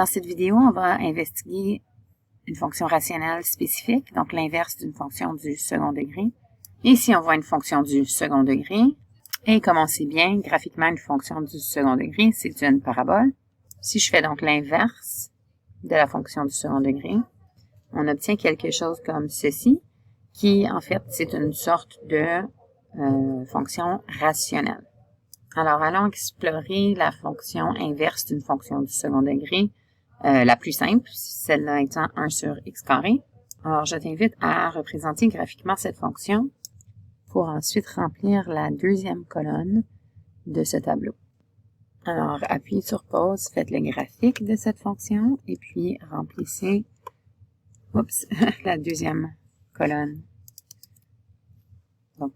Dans cette vidéo, on va investiguer une fonction rationnelle spécifique, donc l'inverse d'une fonction du second degré. Ici, on voit une fonction du second degré. Et comme on sait bien, graphiquement, une fonction du second degré, c'est une parabole. Si je fais donc l'inverse de la fonction du second degré, on obtient quelque chose comme ceci, qui, en fait, c'est une sorte de fonction rationnelle. Alors, allons explorer la fonction inverse d'une fonction du second degré, la plus simple, celle-là étant 1 sur x carré. Alors, je t'invite à représenter graphiquement cette fonction pour ensuite remplir la deuxième colonne de ce tableau. Alors, appuyez sur pause, faites le graphique de cette fonction et puis remplissez la deuxième colonne. Donc,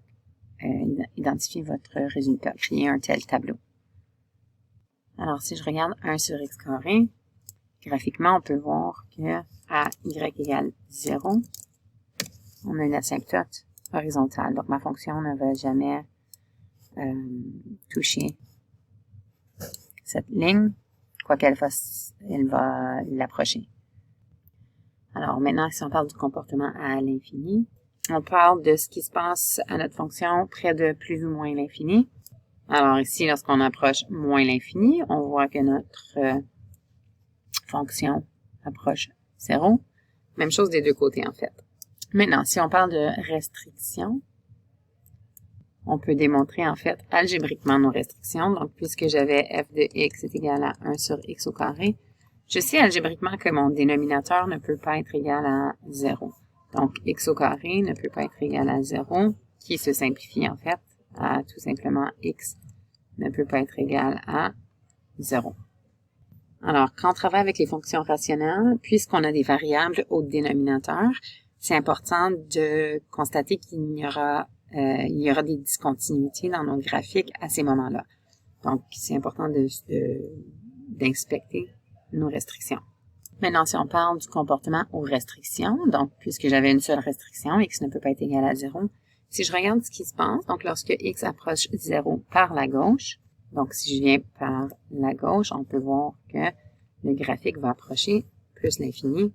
identifiez votre résultat, créez un tel tableau. Alors, si je regarde 1 sur x carré, graphiquement, on peut voir que à y égale 0, on a une asymptote horizontale. Donc, ma fonction ne va jamais toucher cette ligne. Quoi qu'elle fasse, elle va l'approcher. Alors, maintenant, si on parle du comportement à l'infini, on parle de ce qui se passe à notre fonction près de plus ou moins l'infini. Alors, ici, lorsqu'on approche moins l'infini, on voit que notre fonction approche 0. Même chose des deux côtés, en fait. Maintenant, si on parle de restriction, on peut démontrer, en fait, algébriquement nos restrictions. Donc, puisque j'avais f de x est égal à 1 sur x au carré, je sais algébriquement que mon dénominateur ne peut pas être égal à 0. Donc, x au carré ne peut pas être égal à 0, qui se simplifie, en fait, à tout simplement x ne peut pas être égal à 0. Alors, quand on travaille avec les fonctions rationnelles, puisqu'on a des variables au dénominateur, c'est important de constater qu'il y aura des discontinuités dans nos graphiques à ces moments-là. Donc, c'est important d'inspecter nos restrictions. Maintenant, si on parle du comportement aux restrictions, donc, puisque j'avais une seule restriction, x ne peut pas être égal à 0, si je regarde ce qui se passe, donc, lorsque x approche 0 par la gauche, donc, si je viens par la gauche, on peut voir que le graphique va approcher plus l'infini,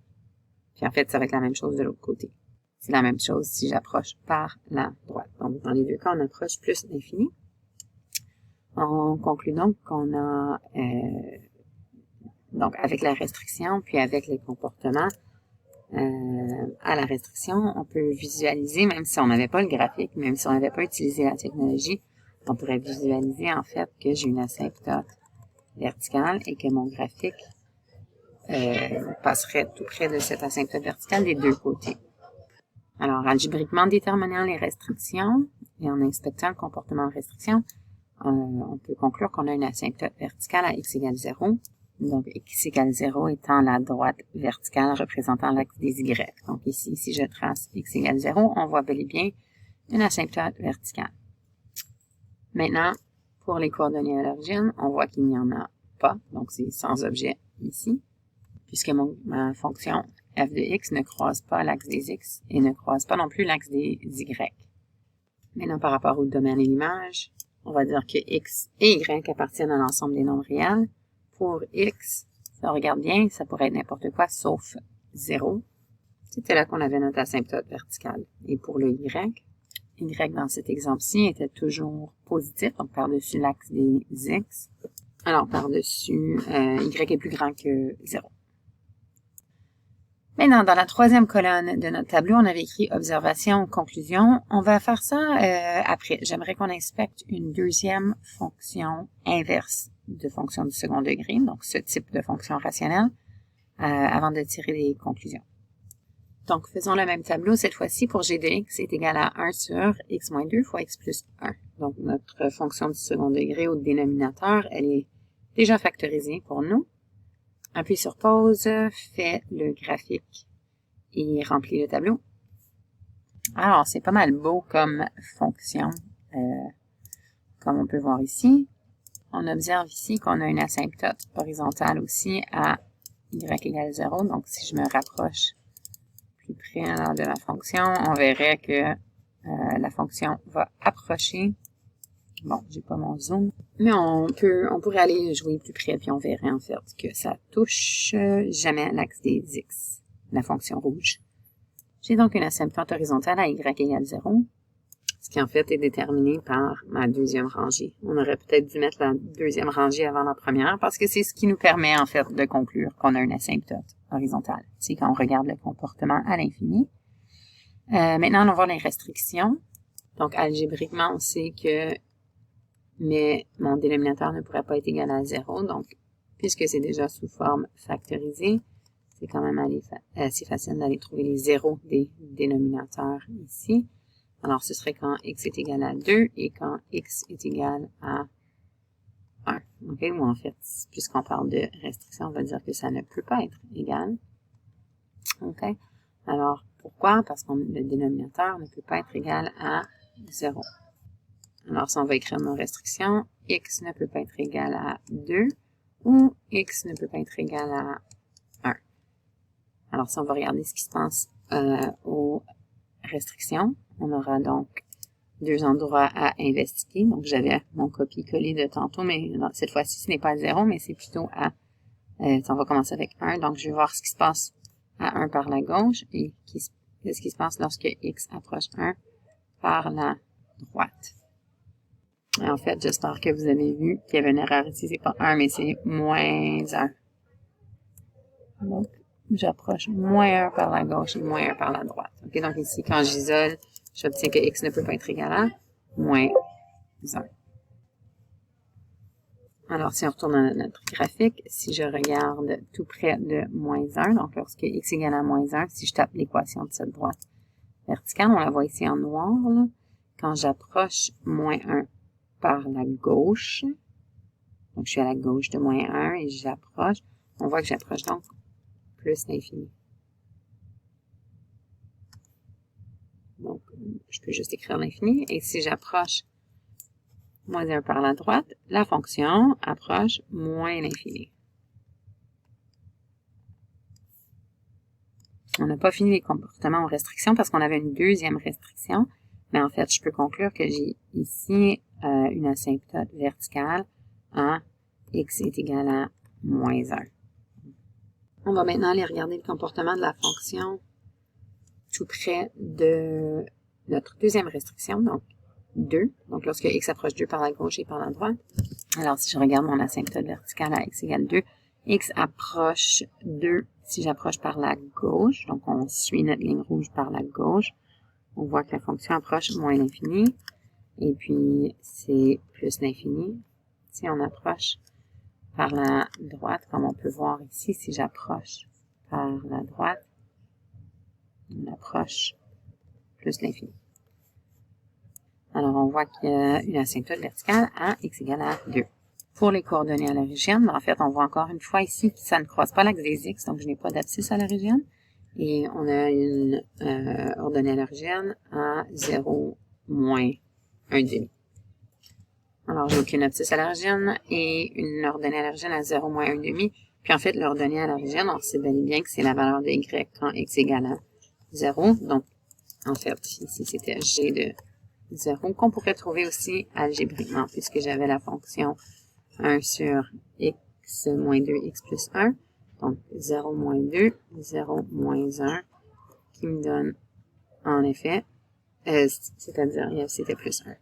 puis en fait, ça va être la même chose de l'autre côté. C'est la même chose si j'approche par la droite. Donc, dans les deux cas, on approche plus l'infini. On conclut donc qu'on a, donc avec la restriction, puis avec les comportements à la restriction, on peut visualiser, même si on n'avait pas le graphique, même si on n'avait pas utilisé la technologie, on pourrait visualiser en fait que j'ai une asymptote verticale et que mon graphique passerait tout près de cette asymptote verticale des deux côtés. Alors, algébriquement déterminant les restrictions et en inspectant le comportement de restriction, on peut conclure qu'on a une asymptote verticale à x égale 0. Donc, x égale 0 étant la droite verticale représentant l'axe des y. Donc ici, si je trace x égale 0, on voit bel et bien une asymptote verticale. Maintenant, pour les coordonnées à l'origine, on voit qu'il n'y en a pas. Donc, c'est sans objet ici, puisque ma fonction f de x ne croise pas l'axe des x et ne croise pas non plus l'axe des y. Maintenant, par rapport au domaine et l'image, on va dire que x et y appartiennent à l'ensemble des nombres réels. Pour x, si on regarde bien, ça pourrait être n'importe quoi sauf 0. C'était là qu'on avait notre asymptote verticale. Et pour le y dans cet exemple-ci était toujours positif, donc par-dessus l'axe des x. Alors, par-dessus, y est plus grand que 0. Maintenant, dans la troisième colonne de notre tableau, on avait écrit observation, conclusion. On va faire ça après. J'aimerais qu'on inspecte une deuxième fonction inverse de fonction du second degré, donc ce type de fonction rationnelle, avant de tirer des conclusions. Donc, faisons le même tableau. Cette fois-ci, pour g de x est égal à 1 sur x moins 2 fois x plus 1. Donc, notre fonction du second degré au dénominateur, elle est déjà factorisée pour nous. Appuie sur pause, fait le graphique et remplit le tableau. Alors, c'est pas mal beau comme fonction, comme on peut voir ici. On observe ici qu'on a une asymptote horizontale aussi à y égale 0. Donc, si je me rapproche plus près alors, de la fonction, on verrait que la fonction va approcher Bon, j'ai pas mon zoom. Mais on pourrait aller jouer plus près, puis on verrait en fait que ça touche jamais l'axe des X, la fonction rouge. J'ai donc une asymptote horizontale à Y égale 0, ce qui en fait est déterminé par ma deuxième rangée. On aurait peut-être dû mettre la deuxième rangée avant la première, parce que c'est ce qui nous permet en fait de conclure qu'on a une asymptote horizontale. C'est quand on regarde le comportement à l'infini. Maintenant, on va voir les restrictions. Donc, algébriquement, on sait que mon dénominateur ne pourrait pas être égal à 0. Donc, puisque c'est déjà sous forme factorisée, c'est quand même assez facile d'aller trouver les zéros des dénominateurs ici. Alors, ce serait quand x est égal à 2 et quand x est égal à 1. OK? Ou en fait, puisqu'on parle de restriction, on va dire que ça ne peut pas être égal. OK? Alors, pourquoi? Parce que le dénominateur ne peut pas être égal à 0. Alors, si on va écrire nos restrictions, x ne peut pas être égal à 2 ou x ne peut pas être égal à 1. Alors, si on va regarder ce qui se passe aux restrictions, on aura donc deux endroits à investiguer. Donc, j'avais mon copier-coller de tantôt, mais cette fois-ci, ce n'est pas à 0, mais c'est plutôt à... on va commencer avec 1. Donc, je vais voir ce qui se passe à 1 par la gauche et qu'est-ce qui se passe lorsque x approche 1 par la droite. En fait, j'espère que vous avez vu qu'il y avait une erreur ici. C'est pas 1, mais c'est moins 1. Donc, j'approche moins 1 par la gauche et moins 1 par la droite. OK, donc ici, quand j'isole, j'obtiens que x ne peut pas être égal à moins 1. Alors, si on retourne dans notre graphique, si je regarde tout près de moins 1, donc lorsque x égale à moins 1, si je tape l'équation de cette droite verticale, on la voit ici en noir, là. Quand j'approche moins 1 par la gauche, donc je suis à la gauche de moins 1 et j'approche, on voit que j'approche donc plus l'infini. Donc, je peux juste écrire l'infini, et si j'approche moins 1 par la droite, la fonction approche moins l'infini. On n'a pas fini les comportements aux restrictions parce qu'on avait une deuxième restriction, mais en fait, je peux conclure que j'ai ici une asymptote verticale à x est égal à moins 1. On va maintenant aller regarder le comportement de la fonction tout près de notre deuxième restriction, donc 2. Donc, lorsque x approche 2 par la gauche et par la droite. Alors, si je regarde mon asymptote verticale à x égale 2, x approche 2 si j'approche par la gauche. Donc, on suit notre ligne rouge par la gauche. On voit que la fonction approche moins l'infini. Et puis, c'est plus l'infini. Si on approche par la droite, comme on peut voir ici, si j'approche par la droite, on approche plus l'infini. Alors, on voit qu'il y a une asymptote verticale à x égale à 2. Pour les coordonnées à l'origine, en fait, on voit encore une fois ici que ça ne croise pas l'axe des x, donc je n'ai pas d'abscisse à l'origine. Et on a une ordonnée à l'origine à 0, moins 1,5. Alors, j'ai aucune abscisse à l'origine et une ordonnée à l'origine à 0, moins 1,5. Puis en fait, l'ordonnée à l'origine, on sait bel et bien que c'est la valeur de y quand x égale à 0. Donc, en fait, ici, c'était g de 0, qu'on pourrait trouver aussi algébriquement, puisque j'avais la fonction 1 sur x moins 2, x plus 1. Donc, 0 moins 2, 0 moins 1, qui me donne, en effet, c'est-à-dire, c'était plus 1.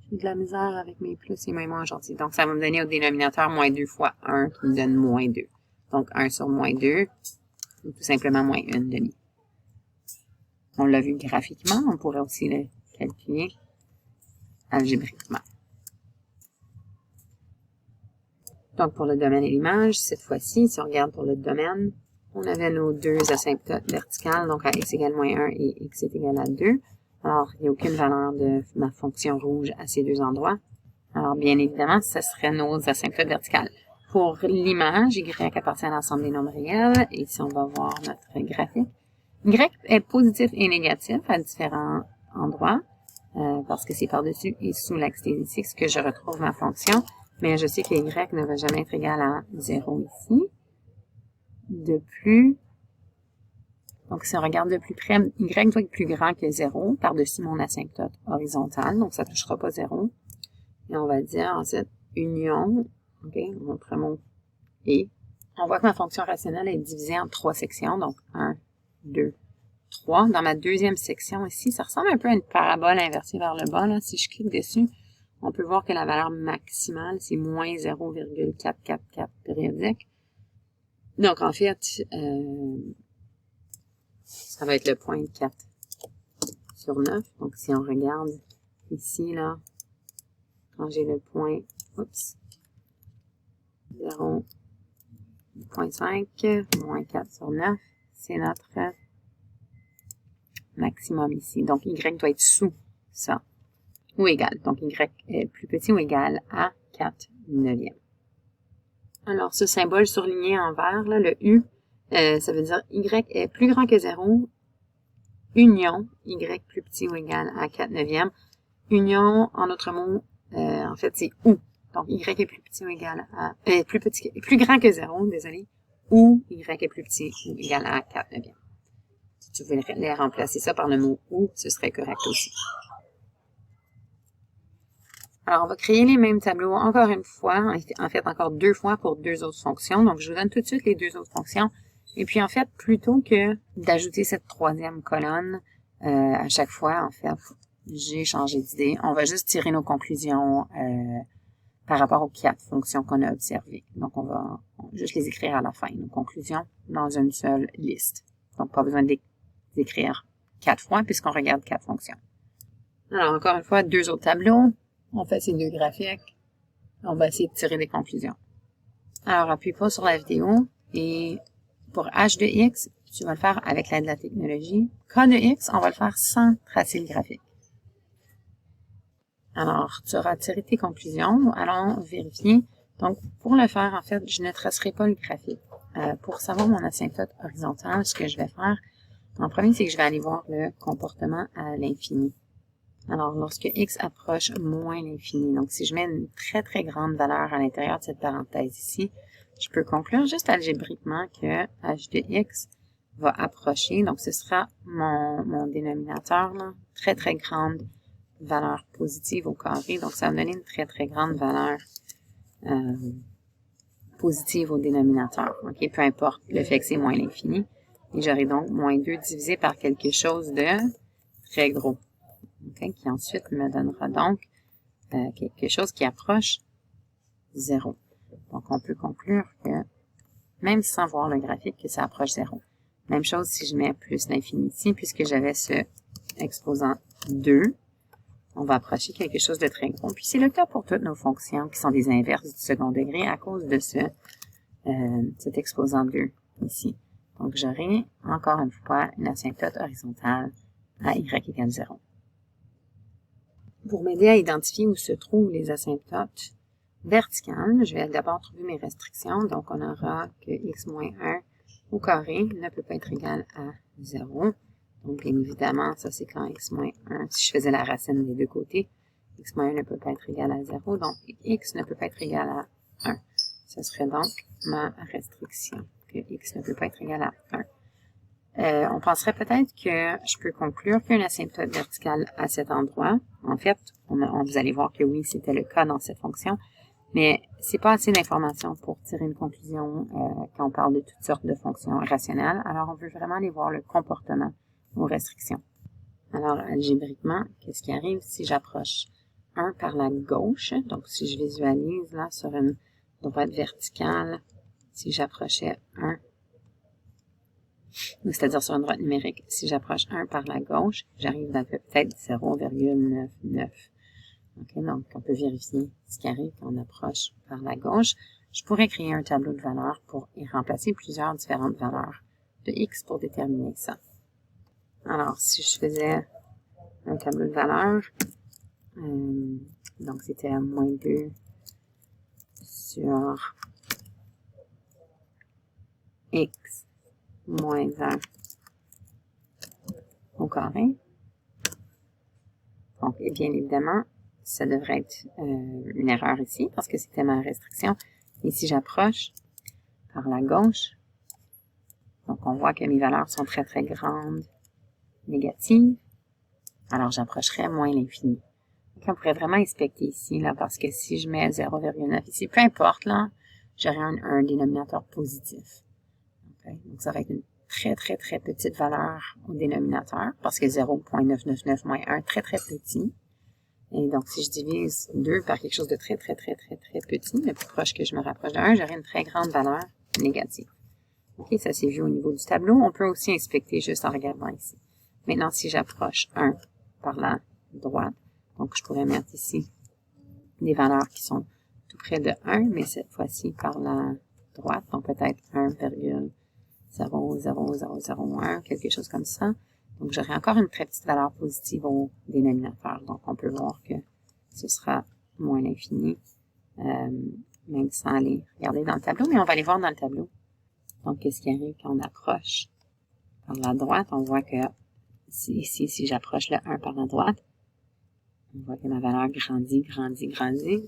J'ai de la misère avec mes plus et mes moins aujourd'hui. Donc, ça va me donner au dénominateur moins 2 fois 1, qui me donne moins 2. Donc, 1 sur moins 2, ou tout simplement moins 1,5. On l'a vu graphiquement, on pourrait aussi le calculer algébriquement. Donc, pour le domaine et l'image, cette fois-ci, si on regarde pour le domaine, on avait nos deux asymptotes verticales, donc à x égale moins 1 et x est égal à 2. Alors, il n'y a aucune valeur de ma fonction rouge à ces deux endroits. Alors, bien évidemment, ce serait nos asymptotes verticales. Pour l'image, y appartient à l'ensemble des nombres réels. Et si on va voir notre graphique, y est positif et négatif à différents endroits, parce que c'est par-dessus et sous l'axe des x que je retrouve ma fonction. Mais je sais que y ne va jamais être égal à 0 ici. De plus, Donc, si on regarde de plus près, y doit être plus grand que 0 par-dessus mon asymptote horizontal. Donc, ça ne touchera pas 0. Et on va dire ensuite union, OK, on montre mon et. On voit que ma fonction rationnelle est divisée en 3 sections. Donc, 1, 2, 3. Dans ma deuxième section ici, ça ressemble un peu à une parabole inversée vers le bas. Là. Si je clique dessus, on peut voir que la valeur maximale, c'est moins 0,444 périodique. Donc, en fait, ça va être le point 4 sur 9. Donc, si on regarde ici, là, quand j'ai le point, oups, 0,5, moins 4 sur 9, c'est notre maximum ici. Donc, Y doit être sous ça, ou égal. Donc, Y est plus petit ou égal à 4 neuvièmes. Alors, ce symbole surligné en vert, là, le U, ça veut dire Y est plus grand que 0, union, Y plus petit ou égal à 4 neuvièmes. Union, en autre mot, en fait, c'est ou. Donc, Y est plus petit ou égal à, plus grand que 0, désolé, ou Y est plus petit ou égal à 4 neuvièmes. Si tu voulais remplacer ça par le mot ou, ce serait correct aussi. Alors, on va créer les mêmes tableaux encore une fois, en fait, encore 2 fois pour 2 autres fonctions. Donc, je vous donne tout de suite les 2 autres fonctions. Et puis, en fait, plutôt que d'ajouter cette 3e colonne à chaque fois, en fait, j'ai changé d'idée. On va juste tirer nos conclusions par rapport aux 4 fonctions qu'on a observées. Donc, on va juste les écrire à la fin, nos conclusions, dans une seule liste. Donc, pas besoin d'écrire 4 fois puisqu'on regarde 4 fonctions. Alors, encore une fois, 2 autres tableaux. On fait ces 2 graphiques. On va essayer de tirer des conclusions. Alors, appuie pas sur la vidéo et pour h de x, tu vas le faire avec l'aide de la technologie. K de x, on va le faire sans tracer le graphique. Alors, tu auras tiré tes conclusions. Allons vérifier. Donc, pour le faire, en fait, je ne tracerai pas le graphique. Pour savoir mon asymptote horizontal, ce que je vais faire, en premier, c'est que je vais aller voir le comportement à l'infini. Alors, lorsque x approche moins l'infini, donc si je mets une très, très grande valeur à l'intérieur de cette parenthèse ici, je peux conclure juste algébriquement que h de x va approcher. Donc, ce sera mon dénominateur, là, très, très grande valeur positive au carré. Donc, ça va me donner une très, très grande valeur positive au dénominateur. OK, peu importe le fait que c'est moins l'infini. Et j'aurai donc moins 2 divisé par quelque chose de très gros. Okay, qui ensuite me donnera donc quelque chose qui approche 0. Donc, on peut conclure que, même sans voir le graphique, que ça approche 0. Même chose si je mets plus l'infini ici, puisque j'avais ce exposant 2, on va approcher quelque chose de très gros. Puis, c'est le cas pour toutes nos fonctions qui sont des inverses du second degré à cause de cet exposant 2 ici. Donc, j'aurai, encore une fois, une asymptote horizontale à y égale 0. Pour m'aider à identifier où se trouvent les asymptotes verticales, je vais d'abord trouver mes restrictions. Donc, on aura que x moins 1 au carré ne peut pas être égal à 0. Donc, bien évidemment, ça c'est quand x moins 1, si je faisais la racine des deux côtés, x moins 1 ne peut pas être égal à 0. Donc, x ne peut pas être égal à 1. Ce serait donc ma restriction, que x ne peut pas être égal à 1. On penserait peut-être que je peux conclure qu'il y a une asymptote verticale à cet endroit. En fait, vous allez voir que oui, c'était le cas dans cette fonction, mais c'est pas assez d'informations pour tirer une conclusion quand on parle de toutes sortes de fonctions rationnelles. Alors, on veut vraiment aller voir le comportement aux restrictions. Alors, algébriquement, qu'est-ce qui arrive si j'approche 1 par la gauche? Donc, si je visualise là sur une droite verticale, si j'approchais 1, c'est-à-dire sur une droite numérique, si j'approche 1 par la gauche, j'arrive à peut-être 0,99. Okay, donc, on peut vérifier ce qui arrive quand on approche par la gauche. Je pourrais créer un tableau de valeurs pour y remplacer plusieurs différentes valeurs de x pour déterminer ça. Alors, si je faisais un tableau de valeurs, donc c'était à moins 2 sur x moins 1 au carré. Donc, et bien évidemment, ça devrait être une erreur ici parce que c'était ma restriction. Et si j'approche par la gauche, Donc, on voit que mes valeurs sont très, très grandes, négatives. Alors, j'approcherai moins l'infini. Donc, on pourrait vraiment inspecter ici, là, parce que si je mets 0,9 ici, peu importe, là, j'aurai un dénominateur positif. Okay? Donc, ça va être une très, très, très petite valeur au dénominateur, parce que 0,999 moins 1, très, très petit. Et donc, si je divise 2 par quelque chose de très, très, très, très, très petit, le plus proche que je me rapproche de 1, j'aurai une très grande valeur négative. OK, ça c'est vu au niveau du tableau. On peut aussi inspecter juste en regardant ici. Maintenant, si j'approche 1 par la droite, donc je pourrais mettre ici des valeurs qui sont tout près de 1, mais cette fois-ci par la droite, donc peut-être 1,00001, quelque chose comme ça. Donc, j'aurai encore une très petite valeur positive au dénominateur. Donc, on peut voir que ce sera moins l'infini, même sans aller regarder dans le tableau, mais on va aller voir dans le tableau. Donc, qu'est-ce qui arrive quand on approche par la droite? On voit que ici, si j'approche le 1 par la droite, on voit que ma valeur grandit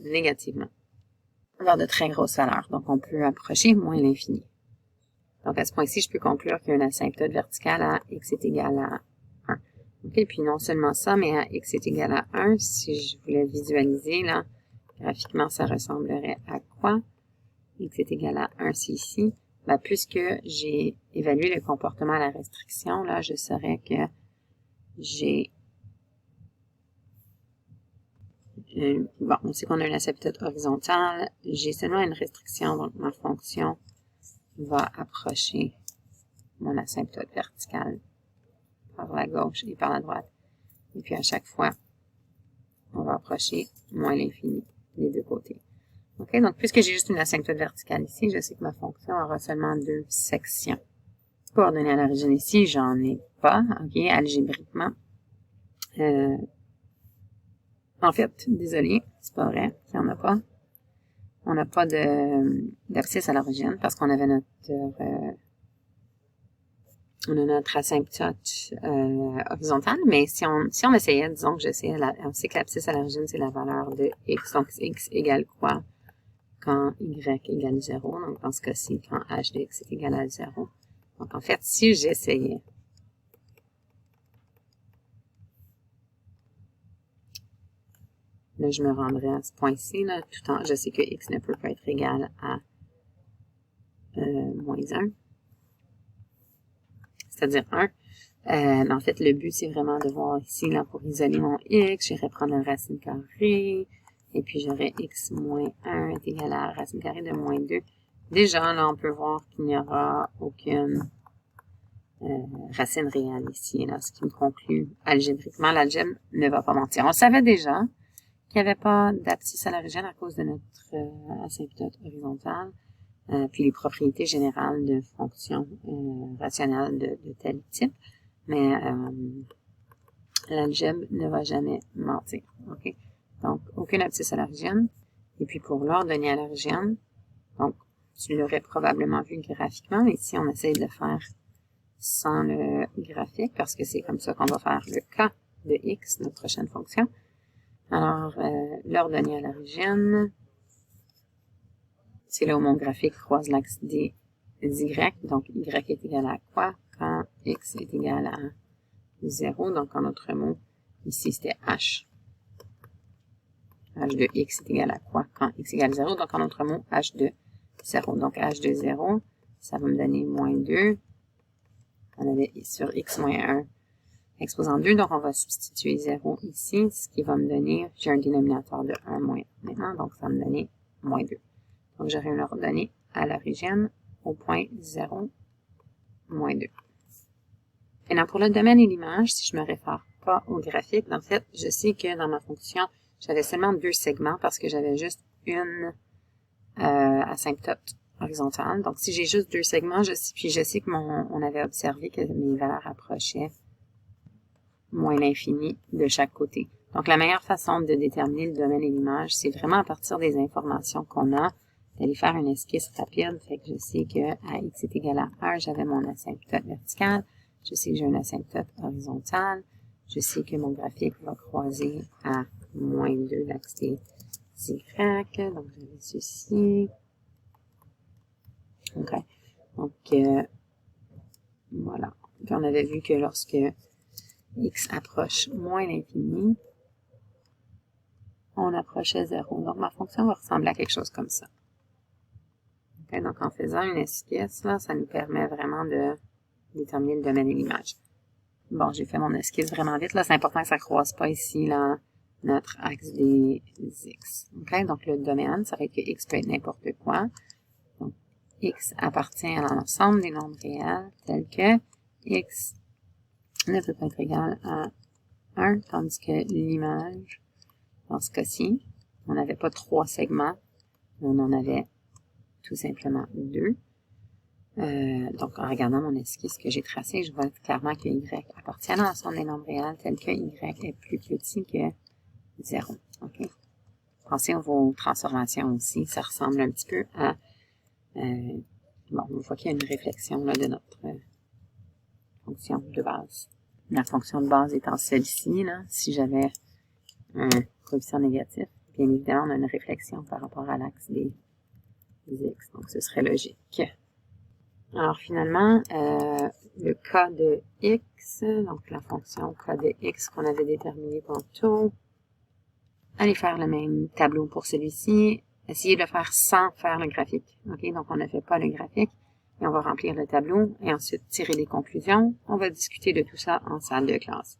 négativement vers de très grosses valeurs. Donc, on peut approcher moins l'infini. Donc, à ce point-ci, je peux conclure qu'il y a une asymptote verticale à x est égal à 1. OK, puis non seulement ça, mais à x est égal à 1, si je voulais visualiser, là, graphiquement, ça ressemblerait à quoi? X est égal à 1, c'est ici. Ben, puisque j'ai évalué le comportement à la restriction, là, je saurais que j'ai... bon, on sait qu'on a une asymptote horizontale. J'ai seulement une restriction, donc ma fonction va approcher mon asymptote verticale par la gauche et par la droite. Et puis à chaque fois, on va approcher moins l'infini des deux côtés. OK? Donc, puisque j'ai juste une asymptote verticale ici, je sais que ma fonction aura seulement 2 sections. Coordonnées à l'origine ici, j'en ai pas, OK, algébriquement. En fait, désolé, c'est pas vrai qu'il n'y en a pas. On n'a pas d'abscisse à l'origine parce qu'on avait notre asymptote horizontale, mais si on essayait, disons que j'essayais, on sait que l'abscisse à l'origine, c'est la valeur de x, donc x égale quoi quand y égale 0, donc dans ce cas-ci, quand h de x est égal à 0. Donc en fait, si j'essayais là, je me rendrais à ce point-ci, là, tout en, je sais que x ne peut pas être égal à moins 1, c'est-à-dire 1. Mais en fait, le but, c'est vraiment de voir ici, là, pour isoler mon x, j'irai prendre la racine carrée, et puis j'aurai x moins 1 est égal à la racine carrée de moins 2. Déjà, là, on peut voir qu'il n'y aura aucune racine réelle ici, là, ce qui me conclut algébriquement, l'algèbre ne va pas mentir. On savait déjà qu'il n'y avait pas d'abscisse à l'origine à cause de notre asymptote horizontale, puis les propriétés générales de fonctions rationnelles de tel type, mais l'algèbre ne va jamais mentir. Okay? Donc, aucune abscisse à l'origine. Et puis, pour l'ordonnée à l'origine, donc, tu l'aurais probablement vu graphiquement. Ici, on essaye de le faire sans le graphique, parce que c'est comme ça qu'on va faire le cas de x, notre prochaine fonction. Alors, l'ordonnée à l'origine, c'est là où mon graphique croise l'axe des y. Donc, y est égal à quoi quand x est égal à 0. Donc, en d'autres mots, ici, c'était h. h de x est égal à quoi quand x égale 0. Donc, en d'autres mots, h de 0. Donc, h de 0, ça va me donner moins 2. On avait sur x moins 1 exposant 2. Donc, on va substituer 0 ici, ce qui va me donner, j'ai un dénominateur de 1 moins maintenant. Donc, ça va me donner moins 2. Donc, j'aurai une ordonnée à l'origine au point 0, moins 2. Maintenant, pour le domaine et l'image, si je me réfère pas au graphique, en fait, je sais que dans ma fonction, j'avais seulement 2 segments parce que j'avais juste une asymptote horizontale. Donc, si j'ai juste 2 segments, puis je sais que on avait observé que mes valeurs approchaient moins l'infini de chaque côté. Donc, la meilleure façon de déterminer le domaine et l'image, c'est vraiment à partir des informations qu'on a, d'aller faire une esquisse rapide. Fait que je sais que à x est égal à 1, j'avais mon asymptote verticale. Je sais que j'ai une asymptote horizontale. Je sais que mon graphique va croiser à moins 2 l'axe des y. Donc, j'avais ceci. OK. Donc, Voilà. Puis on avait vu que lorsque x approche moins l'infini, on approchait 0. Donc, ma fonction va ressembler à quelque chose comme ça. Okay, donc, en faisant une esquisse, là, ça nous permet vraiment de déterminer le domaine de l'image. Bon, j'ai fait mon esquisse vraiment vite. Là, c'est important que ça ne croise pas ici, là, notre axe des x. Okay? Donc, le domaine, ça va être que x peut être n'importe quoi. Donc, x appartient à l'ensemble des nombres réels tels que x ne peut pas être égal à 1, tandis que l'image, dans ce cas-ci, on n'avait pas 3 segments, on en avait tout simplement 2. Donc, en regardant mon esquisse que j'ai tracé, je vois clairement que y appartient à l'ensemble des nombres réels tels que y est plus petit que 0. Okay? Pensez aux transformations aussi, ça ressemble un petit peu à... bon, on voit qu'il y a une réflexion là, de notre fonction de base. La fonction de base étant celle-ci, là, si j'avais un coefficient négatif, bien évidemment, on a une réflexion par rapport à l'axe des x, donc ce serait logique. Alors finalement, le k de x, donc la fonction k de x qu'on avait déterminée tantôt, allez faire le même tableau pour celui-ci, essayez de le faire sans faire le graphique. Okay? Donc on ne fait pas le graphique, et on va remplir le tableau, et ensuite tirer des conclusions. On va discuter de tout ça en salle de classe.